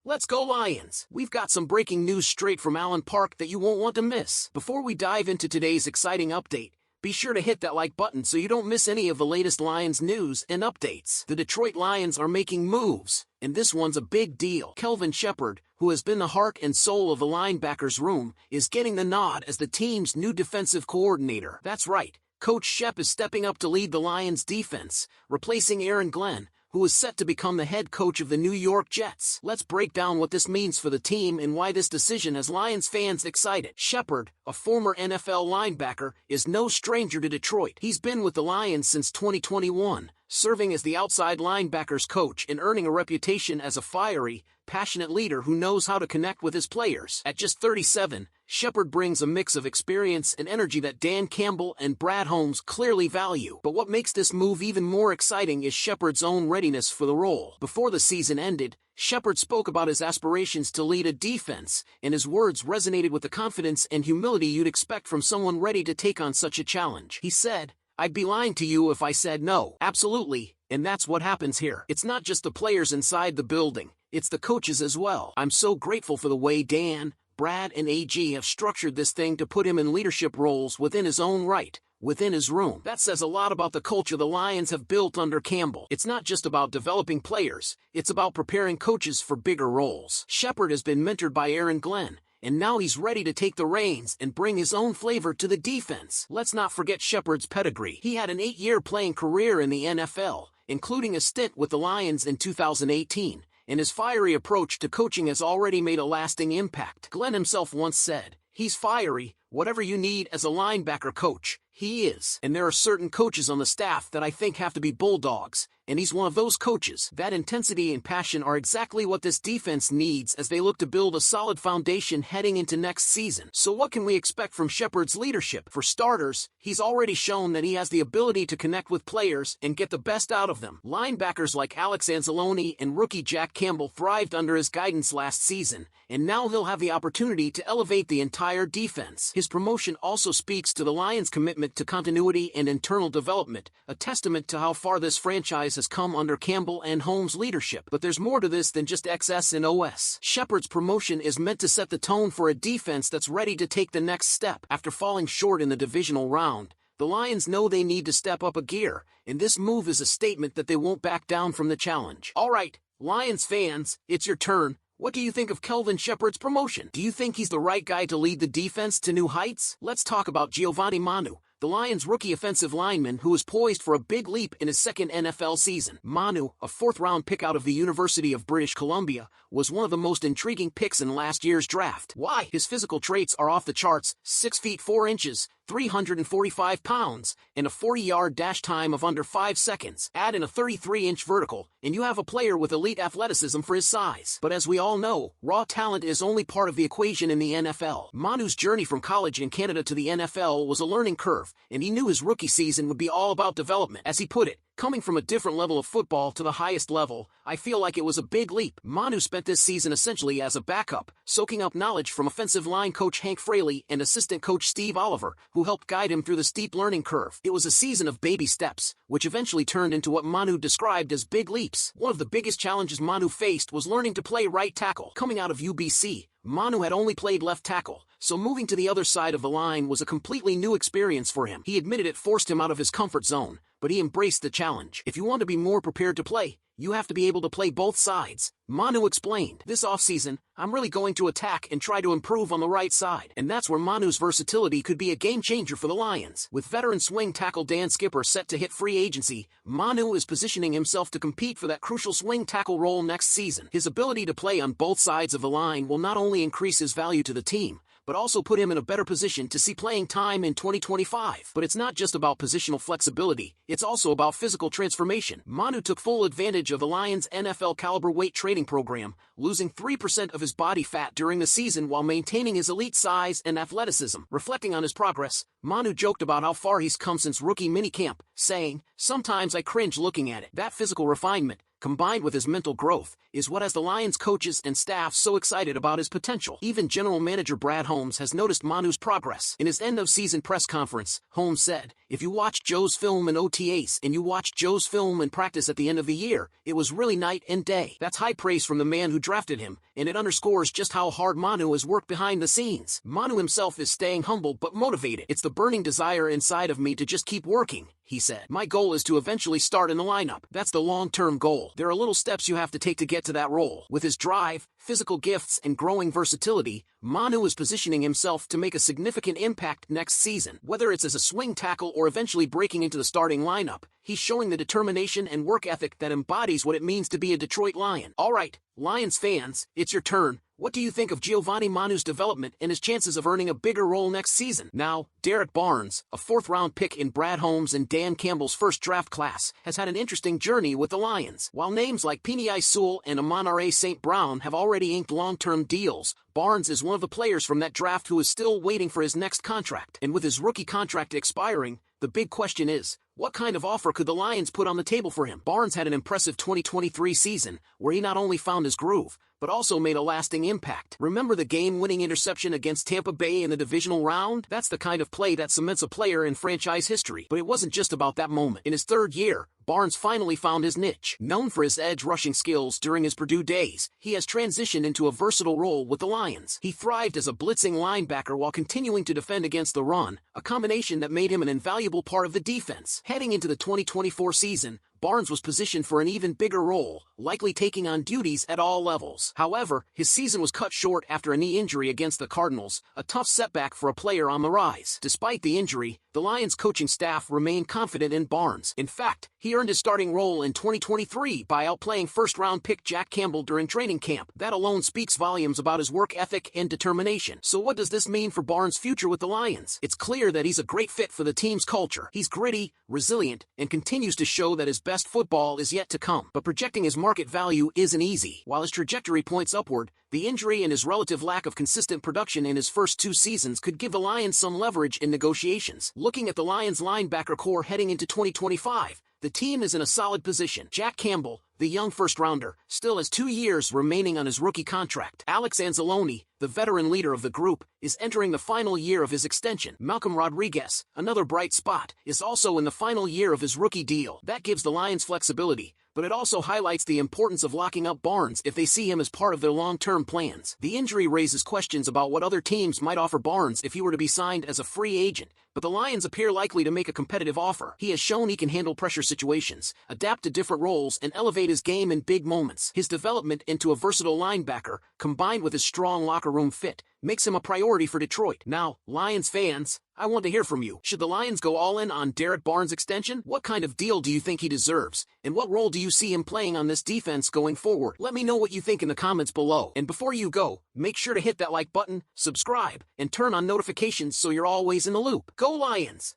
Let's go Lions! We've got some breaking news straight from Allen Park that you won't want to miss. Before we dive into today's exciting update, be sure to hit that like button so you don't miss any of the latest Lions news and updates. The Detroit Lions are making moves, and this one's a big deal. Kelvin Sheppard, who has been the heart and soul of the linebackers room, is getting the nod as the team's new defensive coordinator. That's right, Coach Shep is stepping up to lead the Lions defense, replacing Aaron Glenn, who is set to become the head coach of the New York Jets. Let's break down what this means for the team and why this decision has Lions fans excited. Sheppard, a former NFL linebacker, is no stranger to Detroit. He's been with the Lions since 2021, serving as the outside linebackers coach and earning a reputation as a fiery, passionate leader who knows how to connect with his players. At just 37, Sheppard brings a mix of experience and energy that Dan Campbell and Brad Holmes clearly value. But what makes this move even more exciting is Sheppard's own readiness for the role. Before the season ended, Sheppard spoke about his aspirations to lead a defense, and his words resonated with the confidence and humility you'd expect from someone ready to take on such a challenge. He said, "I'd be lying to you if I said no." Absolutely, and that's what happens here. It's not just the players inside the building, it's the coaches as well. I'm so grateful for the way Dan, Brad, and AG have structured this thing to put him in leadership roles within his own right, within his room. That says a lot about the culture the Lions have built under Campbell. It's not just about developing players, it's about preparing coaches for bigger roles. Sheppard has been mentored by Aaron Glenn, and now he's ready to take the reins and bring his own flavor to the defense. Let's not forget Sheppard's pedigree. He had an 8-year playing career in the NFL, including a stint with the Lions in 2018, and his fiery approach to coaching has already made a lasting impact. Glenn himself once said, "He's fiery, whatever you need as a linebacker coach, he is." And there are certain coaches on the staff that I think have to be bulldogs, and he's one of those coaches. That intensity and passion are exactly what this defense needs as they look to build a solid foundation heading into next season. So what can we expect from Sheppard's leadership? For starters, he's already shown that he has the ability to connect with players and get the best out of them. Linebackers like Alex Anzalone and rookie Jack Campbell thrived under his guidance last season, and now he'll have the opportunity to elevate the entire defense. His promotion also speaks to the Lions' commitment to continuity and internal development, a testament to how far this franchise has come under Campbell and Holmes' leadership. But there's more to this than just X's and O's. Sheppard's promotion is meant to set the tone for a defense that's ready to take the next step. After falling short in the divisional round, the Lions know they need to step up a gear, and this move is a statement that they won't back down from the challenge. All right, Lions fans, it's your turn. What do you think of Kelvin Sheppard's promotion? Do you think he's the right guy to lead the defense to new heights? Let's talk about Giovanni Manu, the Lions' rookie offensive lineman who is poised for a big leap in his second NFL season. Manu, a 4th-round pick out of the University of British Columbia, was one of the most intriguing picks in last year's draft. Why? His physical traits are off the charts: 6 feet 4 inches, 345 pounds, and a 40-yard dash time of under 5 seconds. Add in a 33-inch vertical, and you have a player with elite athleticism for his size. But as we all know, raw talent is only part of the equation in the NFL. Manu's journey from college in Canada to the NFL was a learning curve, and he knew his rookie season would be all about development. As he put it, "Coming from a different level of football to the highest level, I feel like it was a big leap." Manu spent this season essentially as a backup, soaking up knowledge from offensive line coach Hank Fraley and assistant coach Steve Oliver, who helped guide him through the steep learning curve. It was a season of baby steps, which eventually turned into what Manu described as big leaps. One of the biggest challenges Manu faced was learning to play right tackle. Coming out of UBC, Manu had only played left tackle, so moving to the other side of the line was a completely new experience for him. He admitted it forced him out of his comfort zone, but he embraced the challenge. "If you want to be more prepared to play, you have to be able to play both sides," Manu explained. "This offseason, I'm really going to attack and try to improve on the right side." And that's where Manu's versatility could be a game changer for the Lions. With veteran swing tackle Dan Skipper set to hit free agency, Manu is positioning himself to compete for that crucial swing tackle role next season. His ability to play on both sides of the line will not only increase his value to the team, but also put him in a better position to see playing time in 2025. But it's not just about positional flexibility, it's also about physical transformation. Manu took full advantage of the Lions' NFL caliber weight training program, losing 3% of his body fat during the season while maintaining his elite size and athleticism. Reflecting on his progress, Manu joked about how far he's come since rookie minicamp, saying, "Sometimes I cringe looking at it." That physical refinement, combined with his mental growth, is what has the Lions coaches and staff so excited about his potential. Even general manager Brad Holmes has noticed Manu's progress. In his end-of-season press conference, Holmes said, "If you watch Joe's film in OTAs and you watch Joe's film in practice at the end of the year, it was really night and day." That's high praise from the man who drafted him, and it underscores just how hard Manu has worked behind the scenes. Manu himself is staying humble but motivated. "It's the burning desire inside of me to just keep working," he said. "My goal is to eventually start in the lineup. That's the long-term goal. There are little steps you have to take to get to that role." With his drive, physical gifts, and growing versatility, Manu is positioning himself to make a significant impact next season. Whether it's as a swing tackle or eventually breaking into the starting lineup, he's showing the determination and work ethic that embodies what it means to be a Detroit Lion. All right, Lions fans, it's your turn. What do you think of Giovanni Manu's development and his chances of earning a bigger role next season? Now, Derek Barnes, a fourth-round pick in Brad Holmes and Dan Campbell's first draft class, has had an interesting journey with the Lions. While names like Penei Sewell and Amon-Ra St. Brown have already inked long-term deals, Barnes is one of the players from that draft who is still waiting for his next contract. And with his rookie contract expiring, the big question is, what kind of offer could the Lions put on the table for him? Barnes had an impressive 2023 season, where he not only found his groove, but also made a lasting impact. Remember the game-winning interception against Tampa Bay in the divisional round? That's the kind of play that cements a player in franchise history. But it wasn't just about that moment. In his third year, Barnes finally found his niche. Known for his edge rushing skills during his Purdue days, he has transitioned into a versatile role with the Lions. He thrived as a blitzing linebacker while continuing to defend against the run, a combination that made him an invaluable part of the defense. Heading into the 2024 season, Barnes was positioned for an even bigger role, likely taking on duties at all levels. However, his season was cut short after a knee injury against the Cardinals, a tough setback for a player on the rise. Despite the injury, the Lions coaching staff remained confident in Barnes. In fact, he earned his starting role in 2023 by outplaying first-round pick Jack Campbell during training camp. That alone speaks volumes about his work ethic and determination. So what does this mean for Barnes' future with the Lions? It's clear that he's a great fit for the team's culture. He's gritty, resilient, and continues to show that his best football is yet to come. But projecting his market value isn't easy. While his trajectory points upward, the injury and his relative lack of consistent production in his first 2 seasons could give the Lions some leverage in negotiations. Looking at the Lions linebacker core heading into 2025, the team is in a solid position. Jack Campbell, the young first-rounder, still has 2 years remaining on his rookie contract. Alex Anzalone, the veteran leader of the group, is entering the final year of his extension. Malcolm Rodriguez, another bright spot, is also in the final year of his rookie deal. That gives the Lions flexibility, but it also highlights the importance of locking up Barnes if they see him as part of their long-term plans. The injury raises questions about what other teams might offer Barnes if he were to be signed as a free agent, but the Lions appear likely to make a competitive offer. He has shown he can handle pressure situations, adapt to different roles, and elevate his game in big moments. His development into a versatile linebacker, combined with his strong locker-room fit, makes him a priority for Detroit. Now, Lions fans, I want to hear from you. Should the Lions go all in on Derek Barnes' extension? What kind of deal do you think he deserves? And what role do you see him playing on this defense going forward? Let me know what you think in the comments below. And before you go, make sure to hit that like button, subscribe, and turn on notifications so you're always in the loop. Go Lions!